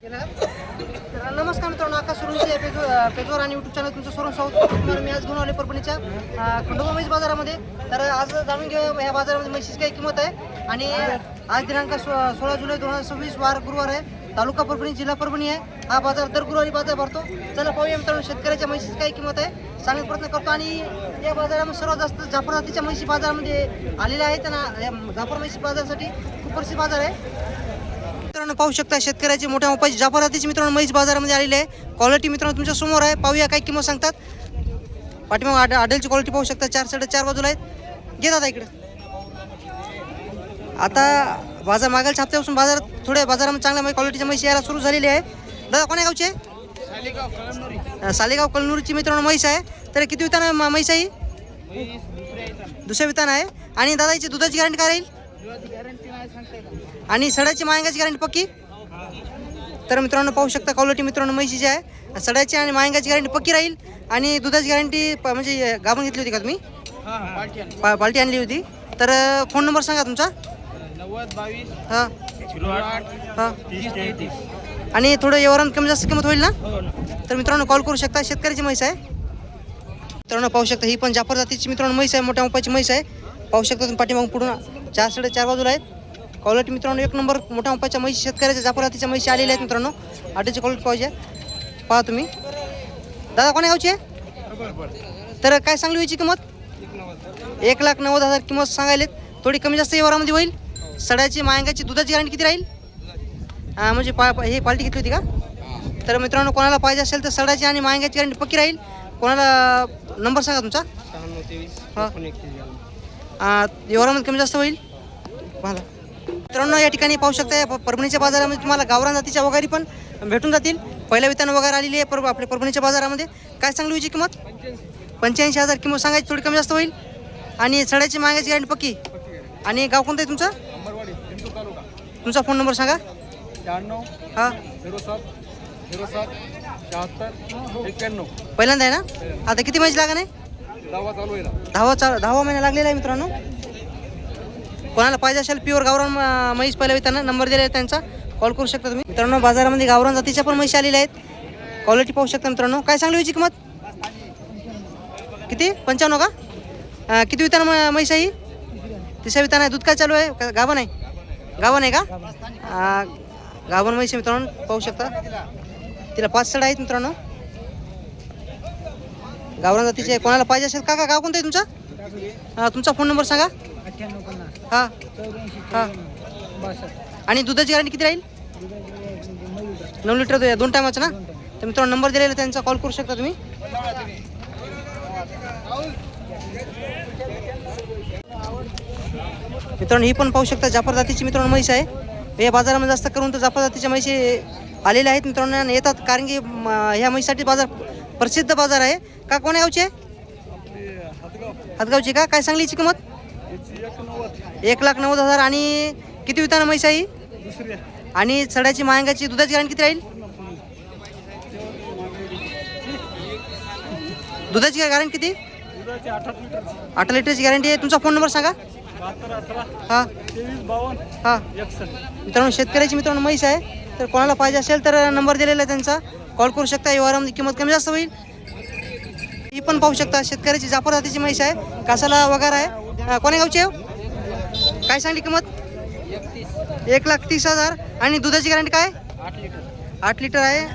नमस्कार मित्रांनो, आकाश सुरूंचे पेजवर आणि यूट्यूब चॅनल तुमचं सर्व स्वागत. तुम्हाला मी आज घेऊन आले परभणीच्या खंडोबा म्हैस बाजारामध्ये. तर आज जाणून घेऊ या बाजारामध्ये म्हशीची काय किंमत आहे. आणि आज दिनांक 16 जुलै 2026 वार गुरुवार आहे. तालुका परभणी, जिल्हा परभणी आहे. हा बाजार दर गुरुवारी बाजार भरतो. चला पाहूया मित्रांनो शेतकऱ्याच्या म्हशीची काय किंमत आहे सांगण्याचा प्रयत्न करतो. आणि या बाजारामध्ये सर्वात जास्त जाफर जातीच्या म्हशी बाजारामध्ये आलेल्या आहेत. आणि जाफर म्हशी बाजारासाठी खूप प्रसिद्ध बाजार आहे. मित्रांनो पाहू शकता शेतकऱ्याची मोठ्या मोठ्या जाफर जातीची मित्रांनो म्हैस बाजारामध्ये आलेली आहे. क्वालिटी मित्रांनो तुमच्या समोर आहे. पाहूया काय किंमत सांगतात. पाठीमाग आडलची क्वालिटी पाहू शकता. 4.5 बाजूला आहेत. घे दादा इकडे. आता बाजार मागच्या हप्त्यापासून बाजारात थोड्या बाजारामध्ये चांगल्या क्वालिटीच्या म्हैस यायला सुरू झालेली आहे. दादा कोण्या गावची आहे? सालेगाव कळनूरची मित्रांनो म्हैस आहे. तर किती वितान आहे म्हैस आहे? दुसऱ्या वितान आहे. आणि दादाची दुधाची गॅरंटी काय राहील? आणि सड्याची मायंगाची गॅरंटी पक्की? तर मित्रांनो पाहू शकता क्वालिटी मित्रांनो म्हशीची आहे. सड्याची आणि मायंगाची गॅरंटी पक्की राहील. आणि दुधाची गॅरंटी म्हणजे गाभण घेतली होती का तुम्ही? पाल्टी आणली होती. तर फोन नंबर सांगा तुमचा. 9022 हां 08 हां 30 आणि थोडं व्यवहारात कमी जास्त किंमत होईल ना? तर मित्रांनो कॉल करू शकता. शेतकऱ्याची म्हैस आहे मित्रांनो. पाहू शकता ही पण जाफर जातीची मित्रांनो म्हैस आहे. मोठ्या मोपाची म्हैस आहे. पाहू शकता तुम्ही पाठीमागून पुढून 4.5 बाजूला आहेत. क्वालिटी मित्रांनो एक नंबर मोठ्या मोपाच्या म्हैशी शेतकऱ्याच्या जाफर जातीच्या म्हैशी आलेल्या आहेत मित्रांनो. आटेची क्वालिटी पाहिजे पहा तुम्ही. दादा कोण्या गावची आहे? तर काय सांगली व्हायची किंमत? 1,90,000 किंमत सांगायलेत. थोडी कमी जास्त व्यवहारामध्ये होईल. सड्याची मायंगाची दुधाची गॅरंटी किती राहील? म्हणजे हे पाल्टी घेतली होती का? तर मित्रांनो कोणाला पाहिजे असेल तर सड्याची आणि मायंगाची गॅरंटी पक्की राहील. कोणाला नंबर सांगा तुमचा. 9623 व्यवहारामध्ये कमी जास्त होईल. मला मित्रांनो या ठिकाणी पाहू शकता परभणीच्या बाजारामध्ये तुम्हाला गावरान जातीच्या वगैरे पण भेटून जातील. पहिल्या वितान वगैरे आलेली आहे आपल्या परभणीच्या बाजारामध्ये. काय सांगली व्हायची किंमत? 85,000 किंमत सांगायची. थोडी कमी जास्त होईल. आणि सड्याची मागायची गॅरंटी पक्की. आणि गाव कोणतं आहे तुमचं? तुमचा फोन नंबर सांगा. 96 हां 07 07 74 91. पहिल्यांदा आहे ना? आता किती महिने लागा नाही? दावा चालू आहे ना. 10 महिने लागलेला आहे मित्रांनो. कोणाला पाहिजे असेल प्युअर गावरान म्हैस पहिल्या विताना नंबर दिलेला आहे त्यांचा. कॉल करू शकता तुम्ही. मित्रांनो बाजारामध्ये गावरान जातीच्या पण म्हैशी आलेल्या आहेत. क्वालिटी पाहू शकता मित्रांनो. काय सांगली व्हायची किंमत? किती? 95 का? किती विताना म्हैस आहे? तिसऱ्या विताना आहे. दूध काय चालू आहे? गाभण आहे? गाभण आहे का? गाभण म्हैस मित्रांनो पाहू शकता. तिला 5 सड आहेत मित्रांनो. गावरान जातीचे. कोणाला पाहिजे असेल काका गाव कोणतं आहे तुमचा? तुमचा फोन नंबर सांगा. 98 हां 84 हां 62. आणि दुधाची गॅरंटी किती राहील? 9 लिटर 2 टायमाचं ना? तर मित्रांनो नंबर दिलेला त्यांचा कॉल करू शकता तुम्ही. मित्रांनो ही पण पाहू शकता जाफर जातीची मित्रांनो म्हैस आहे. या बाजारामध्ये जास्त करून तर जाफर जातीच्या म्हैशी आलेल्या आहेत मित्रांनो. आणि येतात कारण की ह्या म्हैसाठी बाजार प्रसिद्ध बाजार आहे. का कोण्या गावची आहे? हातगावची का? काय सांगली हिची किंमत? 1,90,000 आणि किती विताना म्हैस आहे? आणि सड्याची मायंगाची दुधाची गॅरंटी किती राहील? दुधाची गॅरंटी किती? 8 लिटरची गॅरंटी आहे. तुमचा फोन नंबर सांगा. 72 हां 23 52 हां 61. मित्रांनो शेतकऱ्याची मित्रांनो म्हैस आहे. तर कोणाला पाहिजे असेल तर नंबर दिलेला आहे त्यांचा. कॉल करू शकता. व्यवहारामध्ये किंमत कमी जास्त होईल. ही पण पाहू शकता शेतकऱ्याची जाफर जातीची म्हैस आहे. कासाला वगैरे आहे. कोण्या गावची आहे? काय सांगली किंमत? 1,30,000 आणि दुधाची गॅरंटी काय? 8 लिटर आहे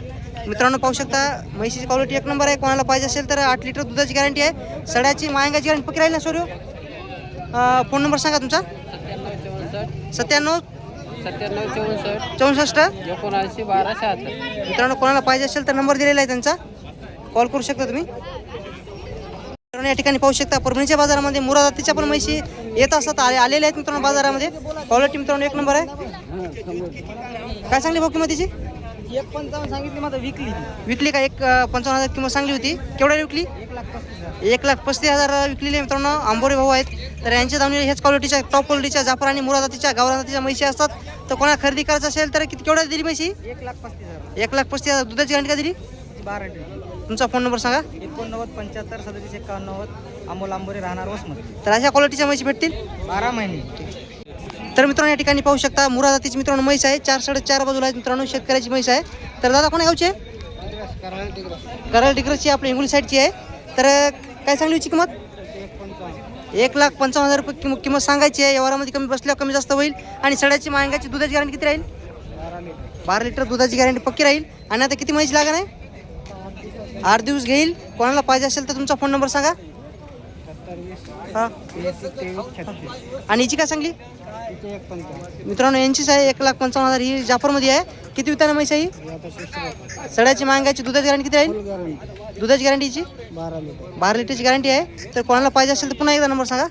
मित्रांनो. पाहू शकता म्हैशीची क्वालिटी एक नंबर आहे. कोणाला पाहिजे असेल तर 8 लिटर दुधाची गॅरंटी आहे. सड्याची मायंगाची गॅरंटी पक्की राहील ना सोड. फोन नंबर सांगा तुमचा. 97 64 79 12 76. मित्रांनो कोणाला पाहिजे असेल तर नंबर दिलेला आहे त्यांचा. कॉल करू शकता तुम्ही. मित्रांनो या ठिकाणी पाहू शकता परभणीच्या बाजारामध्ये मुरा जातीच्या पण म्हैशी येत असतात आलेल्या आहेत मित्रांनो बाजारामध्ये. क्वालिटी मित्रांनो एक नंबर आहे. काय सांगली भाऊ किंमतीची? 1.55 सांगितली माझा विकली का? 1,55,000 किंमत सांगली होती. केवढ्या विकली? 1,35,000 विकलेली मित्रांनो. आंबोरे भाऊ आहेत. तर यांच्या दावणी हेच क्वालिटीच्या टॉप क्वालिटीच्या जाफर आणि मुरा जातीच्या गावरान जातीच्या म्हैशी असतात. तर कोणाला खरेदी करायचं असेल तर किती केवढ्या दिली म्हैशी? 1,35,000. दुधाची गॅरंटी का दिली? 12 लिटर. तुमचा फोन नंबर सांगा. 89 75 37 91 अमोल आंबोरे राहणार वसमत. तर अशा क्वालिटीच्या म्हैशी भेटतील. 12 महिने. तर मित्रांनो या ठिकाणी पाहू शकता मुरा जातीची मित्रांनो म्हैस आहे. 4-4.5 बाजूला आहे मित्रांनो, शेतकऱ्याची म्हैस आहे. तर दादा कोण्या गावची आहे? कराड डिग्रसची, आपल्या हिंगोली साईडची आहे. तर काय सांगली होती किंमत? 1,55,000 रुपये किंमत सांगायची आहे. व्यवहारामध्ये कमी बसल्यावर कमी जास्त होईल. आणि सड्याची मांगाची दुधाची गॅरंटी किती राहील? 12 लिटर दुधाची गॅरंटी पक्की राहील. आणि आता किती म्हैस लागणार आहे? 8 दिवस घेईल. कोणाला पाहिजे असेल तर तुमचा फोन नंबर सांगा. हां, आणि हिची काय सांगली मित्रांनो? यांचीच आहे 1,55,000. ही जाफरमध्ये आहे. किती विताना म्हैस आहे ही? सड्याची मांगाची दुधाची गॅरंटी किती राहील? दुधाची गॅरंटीची 12 लिटरची गॅरंटी आहे. तर कोणाला पाहिजे असेल तर पुन्हा एकदा नंबर सांगा.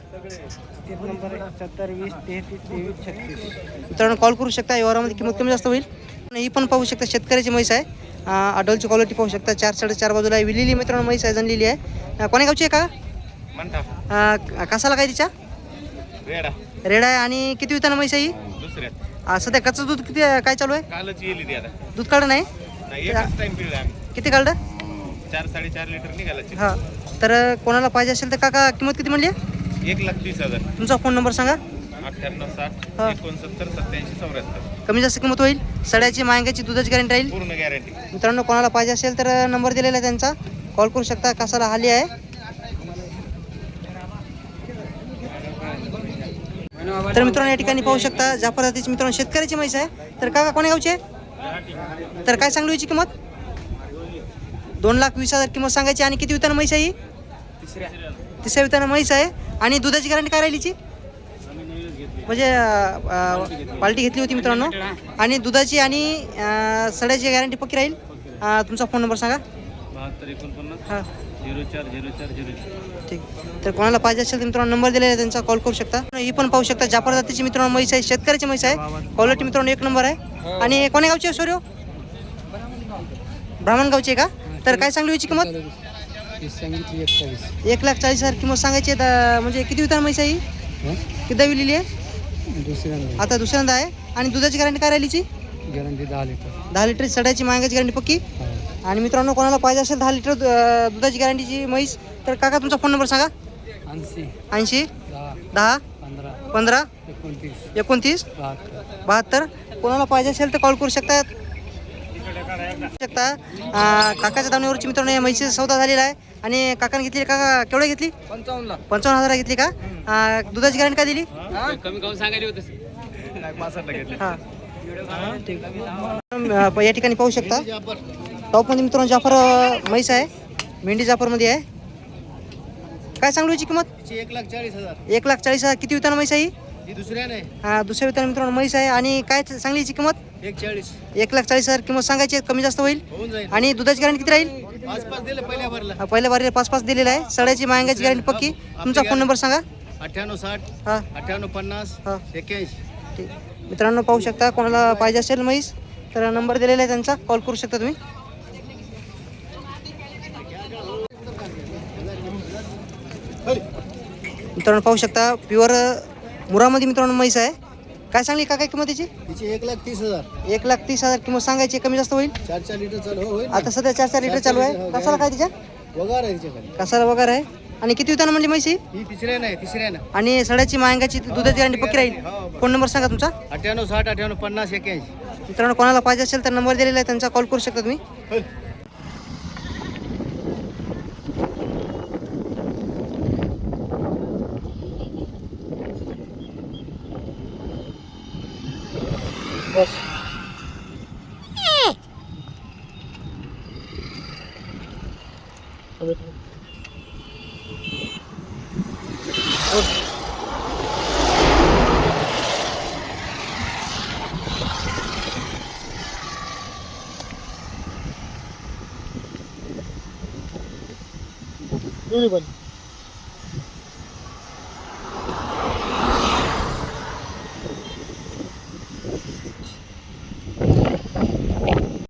मित्रांनो कॉल करू शकता. व्यवहारामध्ये किंमत कमी जास्त होईल. ही पण पाहू शकता शेतकऱ्याची म्हैस आहे. अडलची क्वालिटी पाहू शकता. 4-4.5 बाजूला आहे. विलेली मित्रांनो म्हैस आहे, जनलेली आहे. कोण्या गावची आहे का? कसाला काय तिच्या? रेड आहे. आणि किती विताना म्हैस आहे ही? सध्या कच्चं दूध किती काय चालू आहे? दूध काढ नाही किती काढलं? 4-4.5 लिटर निघाला. हां, तर कोणाला पाहिजे असेल तर काका किंमत किती म्हणली? 1,30,000. तुमचा फोन नंबर सांगा. 9860 69 87 74. कमी जास्त किंमत होईल. सड्याची मांगाची दुधाची गॅरंटी राहील. पूर्ण गॅरंटी. मित्रांनो कोणाला पाहिजे असेल तर नंबर दिलेला आहे त्यांचा, कॉल करू शकता. कासाला हाली आहे. तर मित्रांनो या ठिकाणी पाहू शकता जाफर जातीची मित्रांनो शेतकऱ्याची म्हैस आहे. तर काका कोण्या गावची आहे? तर काय सांगली याची किंमत? 2,20,000 किंमत सांगायची. आणि किती विताना म्हैस आहे ही? तिसऱ्या विताना म्हैस आहे. आणि दुधाची गॅरंटी काय राहिली हिची? म्हणजे पाल्टी घेतली होती मित्रांनो. आणि दुधाची आणि सड्याची गॅरंटी पक्की राहील. तुमचा फोन नंबर सांगा. 7249 हां 040404. ठीक. तर कोणाला पाहिजे असेल तर मित्रांनो नंबर दिलेला आहे त्यांचा, कॉल करू शकता. ही पण पाहू शकता जाफर जातीची मित्रांनो म्हैस आहे, शेतकऱ्याची म्हैस आहे. क्वालिटी मित्रांनो 1 नंबर आहे. आणि कोण्या गावची आहे सोर्यो? ब्राह्मणगावची आहे का? तर काय सांगली याची किंमत? 1,40,000 किंमत सांगायची आहे. म्हणजे किती विताना म्हैस आहे ही? किती विलेली आहे? आता दुसऱ्यांदा आहे. आणि दुधाची गॅरंटी काय राहिलीची? Guarantee 10 litre. 10 लिटर सड्याची मांगाची गॅरंटी पक्की. आणि मित्रांनो कोणाला पाहिजे असेल 10 लिटर दुधाची गॅरंटीची म्हैस तर काका तुमचा फोन नंबर सांगा. 80 10 15 29 72. कोणाला पाहिजे असेल तर कॉल करू शकता. काकाच्या दावणीवरची मित्रांनो या म्हैसीचा सौदा झालेला आहे. आणि काकाने घेतली, काका केवढी घेतली? 55,000 घेतली का? दुधाची गॅरंटी काय दिली? कमी करून सांगायला होतं. 65 घेतले. हां ठीक. या ठिकाणी पाहू शकता टॉपमध्ये मित्रांनो जाफर म्हैस आहे, मेंढी जाफरमध्ये आहे. काय सांगू याची किंमत? 1,40,000. 1,40,000. किती विताना म्हैस आहे? ही दुसऱ्याने दुसऱ्या विताना मित्रांनो म्हैस आहे. आणि काय सांगली याची किंमत? 1,40,000 1,40,000 किंमत सांगायची, कमी जास्त होईल. होऊन जाईल. आणि दुधाची गॅरंटी किती राहील? 5-5 दिले पहिल्या भरला. पहिल्या बारीला 5-5 दिलेला आहे. सड्याची मांगाची गॅरंटी पक्की. तुमचा फोन नंबर सांगा. 9860 हां 5850 हां 81. ठीक. मित्रांनो पाहू शकता कोणाला पाहिजे असेल म्हैस तर नंबर दिलेला आहे त्यांचा, कॉल करू शकता तुम्ही. मित्रांनो पाहू शकता प्युअर मुरामध्ये मित्रांनो म्हैस आहे. काय सांगली का काय किंमत त्याची? तिची 1,30,000. 1,30,000 किंमत सांगायची, कमी जास्त होईल. 4-4 लिटर चालू होईल. आता सध्या 4-4 लिटर चालू आहे. कसाला काय तिच्या? वगार आहे तिच्याकडे. कसाला वगैरे आहे. आणि किती विताना म्हणली म्हैसी? ही तिसऱ्याने. आणि सड्याची मांगाची दुधाची गॅरंटी पक्की राहील. फोन नंबर सांगा तुमचा. 9860 5850 81. मित्रांनो कोणाला पाहिजे असेल तर नंबर दिलेला आहे त्यांचा, कॉल करू शकता तुम्ही. दोन्ही पण